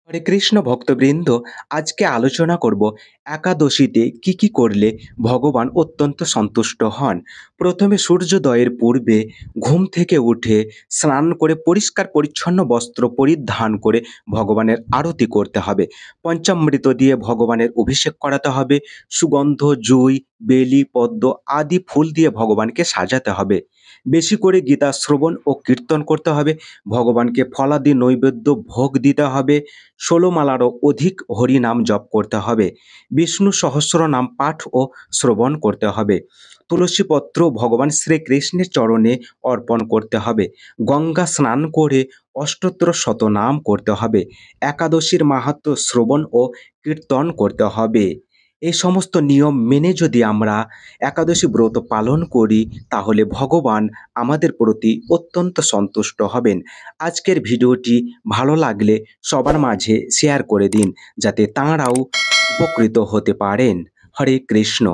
হরে কৃষ্ণ ভক্তবৃন্দ, আজকে আলোচনা করব একাদশীতে কি কি করলে ভগবান অত্যন্ত সন্তুষ্ট হন। প্রথমে সূর্যোদয়ের পূর্বে ঘুম থেকে উঠে স্নান করে পরিষ্কার পরিচ্ছন্ন বস্ত্র পরিধান করে ভগবানের আরতি করতে হবে। পঞ্চামৃত দিয়ে ভগবানের অভিষেক করাতে হবে। সুগন্ধ, জুই, বেলি, পদ্ম আদি ফুল দিয়ে ভগবানকে সাজাতে হবে। বেশি করে গীতা শ্রবণ ও কীর্তন করতে হবে। ভগবানকে ফলাদি নৈবেদ্য ভোগ দিতে হবে। ১৬ মালারও অধিক হরিনাম জপ করতে হবে। বিষ্ণু সহস্রনাম পাঠ ও শ্রবণ করতে হবে। তুলসীপত্র ভগবান শ্রীকৃষ্ণের চরণে অর্পণ করতে হবে। গঙ্গা স্নান করে অষ্টোত্তর শতনাম করতে হবে। একাদশীর মাহাত্ম্য শ্রবণ ও কীর্তন করতে হবে। এই সমস্ত নিয়ম মেনে যদি আমরা একাদশী ব্রত পালন করি, তাহলে ভগবান আমাদের প্রতি অত্যন্ত সন্তুষ্ট হবেন। আজকের ভিডিওটি ভালো লাগলে সবার মাঝে শেয়ার করে দিন, যাতে তাঁরাও উপকৃত হতে পারেন। হরে কৃষ্ণ।